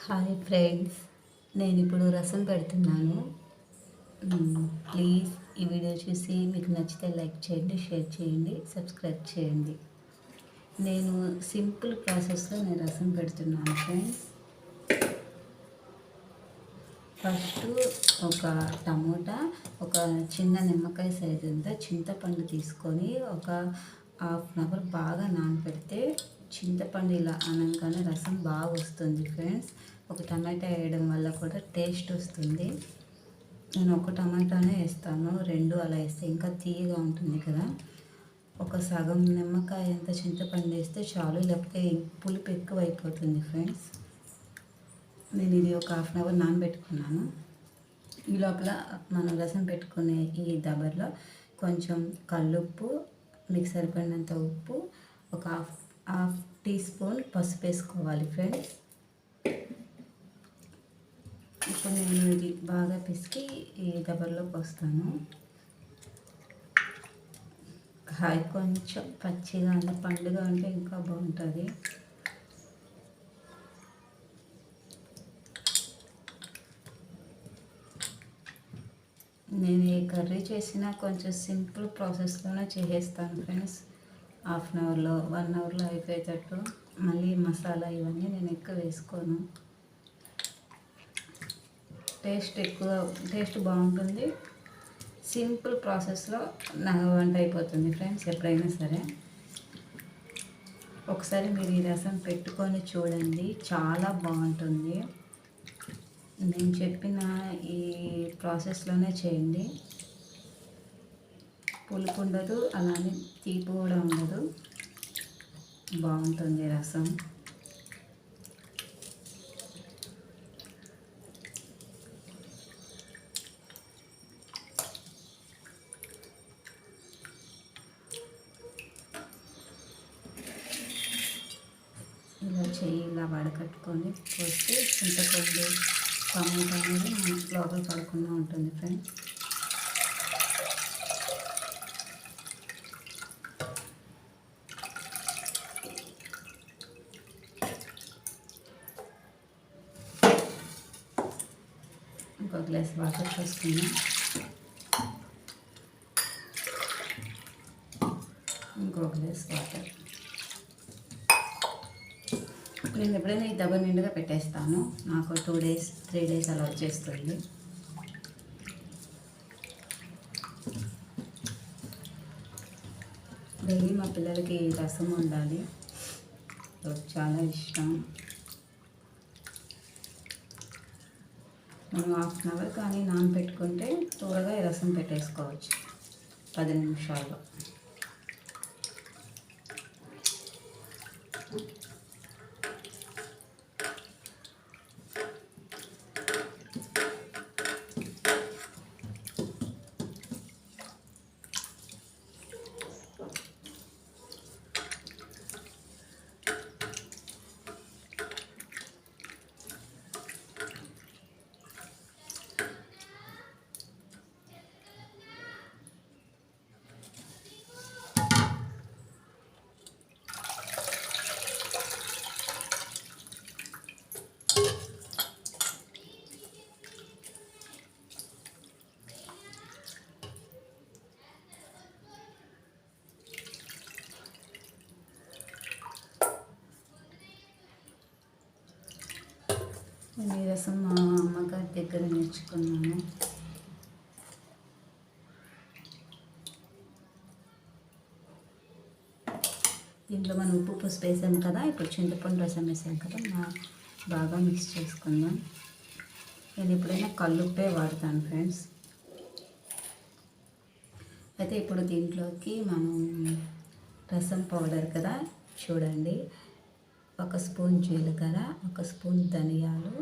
Hi friends, నేను ఇప్పుడు రసం పెడుతున్నాను. ప్లీజ్ ఈ వీడియో చూసి మీకు నచ్చితే లైక్ చేయండి, షేర్ చేయండి, సబ్స్క్రైబ్ చేయండి. నేను సింపుల్ ప్రాసెస్లో రసం పెడుతున్నాను ఫ్రెండ్స్. ఫస్ట్ ఒక టమోటా, ఒక చిన్న నిమ్మకాయ సైజు అంత చింతపండు తీసుకొని ఒక హాఫ్ అన్ అవర్ బాగా నానబెడితే చింతపండు ఇలా అనగానే రసం బాగా వస్తుంది ఫ్రెండ్స్. ఒక టమాటా వేయడం వల్ల కూడా టేస్ట్ వస్తుంది. నేను ఒక టమాటానే వేస్తాను, రెండు అలా వేస్తే ఇంకా తీయగా ఉంటుంది కదా. ఒక సగం నిమ్మకాయ అంత చింతపండు వేస్తే చాలు, లేకపోతే పులుపు ఎక్కువ అయిపోతుంది ఫ్రెండ్స్. నేను ఇది ఒక హాఫ్ అన్ అవర్ నానబెట్టుకున్నాను. ఈ లోపల మనం రసం పెట్టుకునే ఈ దబర్లో కొంచెం కల్లుప్పు, మీకు సరిపడినంత ఉప్పు, ఒక హాఫ్ టీ స్పూన్ పసుపు వేసుకోవాలి ఫ్రెండ్స్. ఇప్పుడు నేను ఇది బాగా పిసికి ఈ దబర్లోకి వస్తాను. కాయ కొంచెం పచ్చిగా అంటే పండుగ అంటే ఇంకా బాగుంటుంది. నేను ఏ కర్రీ చేసినా కొంచెం సింపుల్ ప్రాసెస్లోనే చేసేస్తాను ఫ్రెండ్స్. హాఫ్ అన్ అవర్లో 1 అవర్లో అయిపోయేటట్టు. మళ్ళీ మసాలా ఇవన్నీ నేను ఎక్కువ వేసుకోను. టేస్ట్ బాగుంటుంది. సింపుల్ ప్రాసెస్లో నా వంట అయిపోతుంది ఫ్రెండ్స్. ఎప్పుడైనా సరే ఒకసారి మీరు ఈ రసం పెట్టుకొని చూడండి, చాలా బాగుంటుంది. నేను చెప్పిన ఈ ప్రాసెస్లోనే చేయండి. పులుపు ఉండదు, అలానే తీపి కూడా ఉండదు, బాగుంటుంది రసం. ఇలా చెయ్యి ఇలా వడకట్టుకొని పోస్తే చింతపండు టమాటా అనేది మనకి లోపల పడకుండా ఉంటుంది ఫ్రెండ్స్. ఇంకో గ్లాస్ వాటర్ పోసుకున్నాం. ఇంకో గ్లాస్ వాటర్. నేను ఎప్పుడైనా ఈ దెబ్బ నిండుగా పెట్టేస్తాను. నాకు 2 డేస్ 3 డేస్ అలా వచ్చేస్తుంది. డైలీ మా పిల్లలకి రసం ఉండాలి, చాలా ఇష్టం. మనం హాఫ్ అన్ అవర్ కానీ నానబెట్టుకుంటే త్వరగా ఈ రసం పెట్టేసుకోవచ్చు 10 నిమిషాల్లో. ఈ రసం మా అమ్మగారి దగ్గర నేర్చుకున్నాను. దీంట్లో మనం ఉప్పు పసుపు వేసాం కదా, ఇప్పుడు చింతపండు రసం వేసాం కదా, బాగా మిక్స్ చేసుకుందాం. నేను ఎప్పుడైనా కల్లుప్పే వాడతాను ఫ్రెండ్స్. అయితే ఇప్పుడు దీంట్లోకి మనం రసం పౌడర్ కదా, చూడండి. 1 స్పూన్ జీలకర్ర, 1 స్పూన్ ధనియాలు,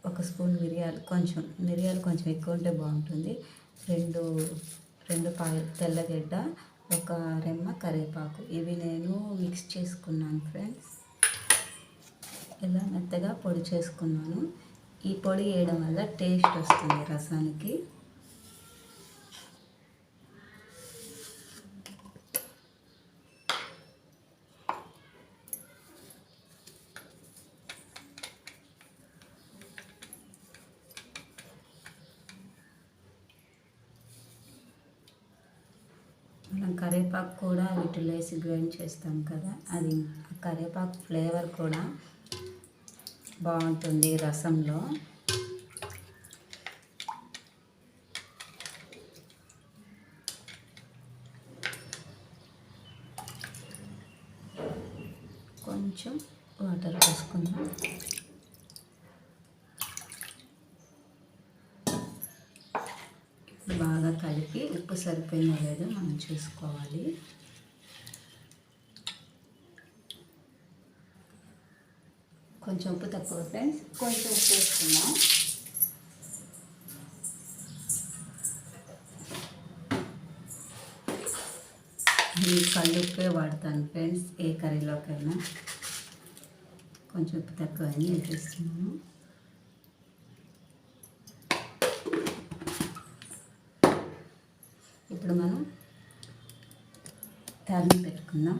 1 స్పూన్ మిరియాలు కొంచెం ఎక్కువ ఉంటే బాగుంటుంది. రెండు పాయలు తెల్లగడ్డ, 1 రెమ్మ కరివేపాకు. ఇవి నేను మిక్స్ చేసుకున్నాను ఫ్రెండ్స్. ఇలా మెత్తగా పొడి చేసుకున్నాను. ఈ పొడి వేయడం వల్ల టేస్ట్ వస్తుంది రసానికి. మనం కరివేపాకు కూడా వీటిలో వేసి గ్రైండ్ చేస్తాం కదా, అది కరివేపాకు ఫ్లేవర్ కూడా బాగుంటుంది రసంలో. కొంచెం వాటర్ పోసుకుందాం. బాగా కలిపి ఉప్పు సరిపోయిందో లేదో మనం చూసుకోవాలి. కొంచెం ఉప్పు తక్కువ ఫ్రెండ్స్, కొంచెం ఉప్పు వేసుకుందాం. నేను కల్లుప్పే వాడతాను ఫ్రెండ్స్, ఏ కర్రీలోకైనా. కొంచెం ఉప్పు తక్కువ అని వేసేస్తున్నాను. ఇప్పుడు మనం తాలింపు పెట్టుకుందాం.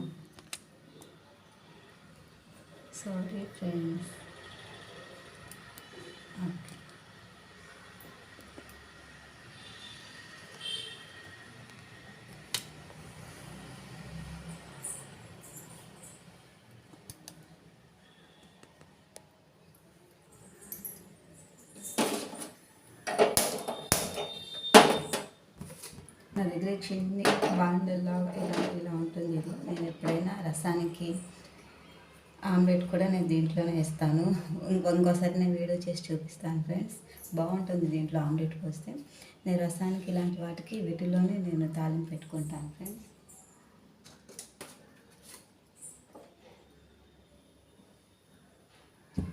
Sorry friends. ఓకే, నా దగ్గర చిన్ని బాండల్లా ఇలా ఉంటుంది. ఇది నేను ఎప్పుడైనా రసానికి ఆమ్లెట్ కూడా నేను దీంట్లోనే వేస్తాను. ఇంకోసారి నేను వీడియో చేసి చూపిస్తాను ఫ్రెండ్స్, బాగుంటుంది దీంట్లో ఆమ్లెట్ పోస్తే. నేను రసానికి ఇలాంటి వాటికి వీటిలోనే నేను తాలింపు పెట్టుకుంటాను ఫ్రెండ్స్.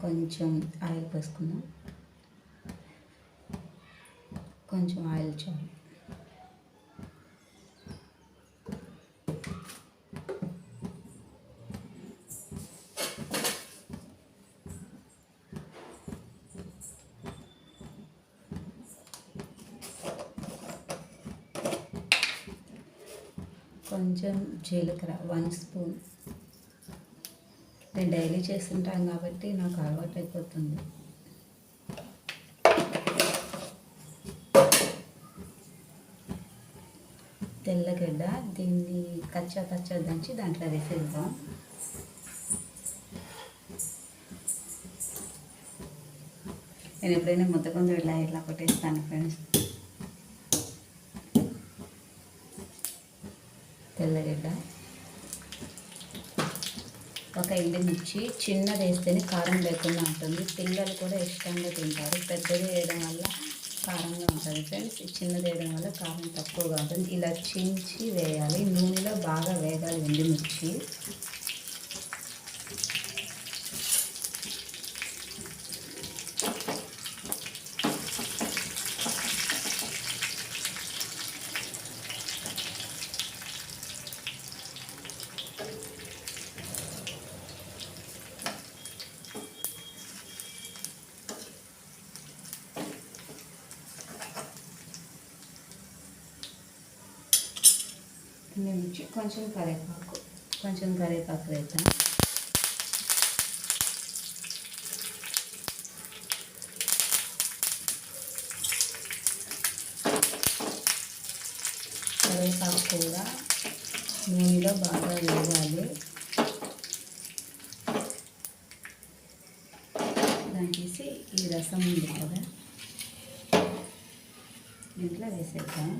కొంచెం ఆయిల్ పోసుకుందాం. కొంచెం ఆయిల్ చాలు. కొంచెం జీలకర్ర 1 స్పూన్. నేను డైలీ చేస్తుంటాను కాబట్టి నాకు అలవాటు అయిపోతుంది. తెల్లగడ్డ, దీన్ని కచ్చా దంచి దాంట్లో వేసేద్దాం. నేను ఎప్పుడైనా ముద్దకొందు ఇలా కొట్టేస్తాను ఫ్రెండ్స్. తెల్లగడ్డ, ఒక ఎండుమిర్చి. చిన్నది వేస్తేనే కారం లేకుండా ఉంటుంది, పిల్లలు కూడా ఇష్టంగా తింటారు. పెద్దది వేయడం వల్ల కారంగా ఉంటుంది ఫ్రెండ్స్, చిన్నది వేయడం వల్ల కారం తక్కువగా ఉంటుంది. ఇలా చించి వేయాలి, నూనెలో బాగా వేగాలి ఎండుమిర్చి. కొంచెం కరివేపాకు వేద్దాం. కరివేపాకు కూడా నూనెలో బాగా వేగాలి. దాన్ని తీసి ఈ రసం ఉంది కదా దీంట్లో వేసేద్దాం.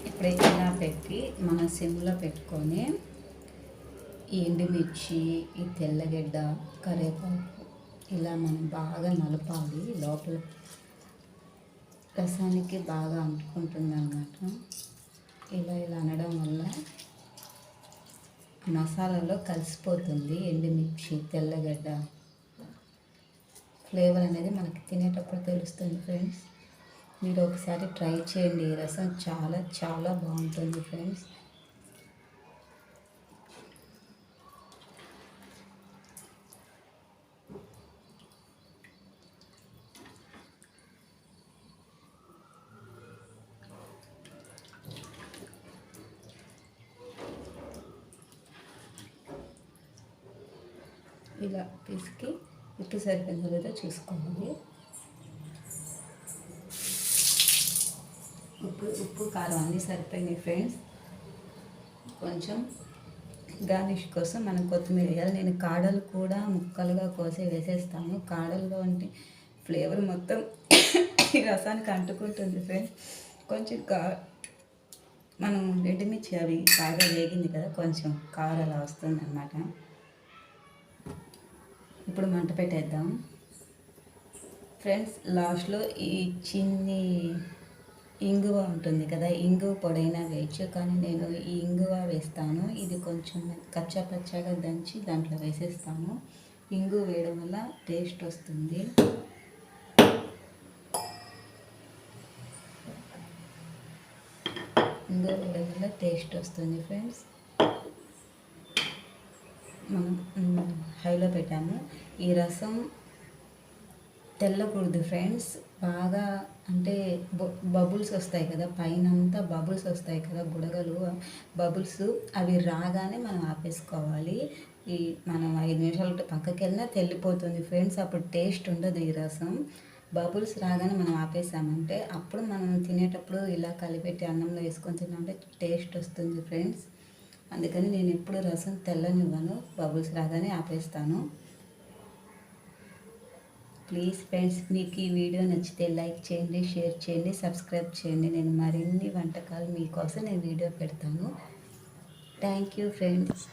ఇప్పుడు ఇలా పెట్టి మన సిమ్లో పెట్టుకొని ఈ ఎండుమిర్చి, ఈ తెల్లగడ్డ, కరివేపాకు ఇలా మనం బాగా నలపాలి. లోపల రసానికి బాగా అంటుకుంటుంది అన్నమాట. ఇలా అనడం వల్ల మసాలాలో కలిసిపోతుంది. ఎండుమిర్చి, తెల్లగడ్డ ఫ్లేవర్ అనేది మనకి తినేటప్పుడు తెలుస్తుంది ఫ్రెండ్స్. మీరు ఒకసారి ట్రై చేయండి, ఈ రసం చాలా చాలా బాగుంటుంది ఫ్రెండ్స్. ఇలా పిసికి ఉప్పు సరిపోయిందో లేదో చూసుకోవాలి. ఉప్పు కారం అన్నీ సరిపోయినాయి ఫ్రెండ్స్. కొంచెం గార్నిష్ కోసం మనం కొత్తిమీర వేయాలి. నేను కాడలు కూడా ముక్కలుగా కోసి వేసేస్తాను. కాడల్లో అంటే ఫ్లేవర్ మొత్తం ఈ రసానికి అంటుకుంటుంది ఫ్రెండ్స్. కొంచెం మనం ఎండుమిర్చి అవి బాగా వేగింది కదా, కొంచెం కారం అలా వస్తుంది అన్నమాట. ఇప్పుడు మంట పెట్టేద్దాం ఫ్రెండ్స్. లాస్ట్లో ఈ చిన్ని ఇంగువ ఉంటుంది కదా, ఇంగువ పొడైనా వేయచ్చు, కానీ నేను ఈ ఇంగువ వేస్తాను. ఇది కొంచెం కచ్చా పచ్చాగా దంచి దాంట్లో వేసేస్తాను. ఇంగువ వేయడం వల్ల టేస్ట్ వస్తుంది. ఇంగువ వేయడం వల్ల టేస్ట్ వస్తుంది ఫ్రెండ్స్. మనం హైలో పెట్టాము. ఈ రసం తెల్లకూడదు ఫ్రెండ్స్. బాగా అంటే బబుల్స్ వస్తాయి కదా, పైన అంతా బబుల్స్ వస్తాయి కదా, బుడగలు బబుల్స్, అవి రాగానే మనం ఆపేసుకోవాలి. ఈ మనం 5 నిమిషాలు పక్కకి వెళ్ళినా తెల్లిపోతుంది ఫ్రెండ్స్. అప్పుడు టేస్ట్ ఉండదు ఈ రసం. బబుల్స్ రాగానే మనం ఆపేసామంటే అప్పుడు మనం తినేటప్పుడు ఇలా కలిపెట్టి అన్నంలో వేసుకొని తిన్నామంటే టేస్ట్ వస్తుంది ఫ్రెండ్స్. అందుకని నేను ఎప్పుడు రసం తెల్లనివ్వను, బబుల్స్ రాగానే ఆపేస్తాను. ప్లీజ్ ఫ్రెండ్స్, మీకు ఈ వీడియో నచ్చితే లైక్ చేయండి, షేర్ చేయండి, సబ్స్క్రైబ్ చేయండి. నేను మరిన్ని వంటకాలు మీకోసం నేను వీడియో పెడతాను. Thank you friends.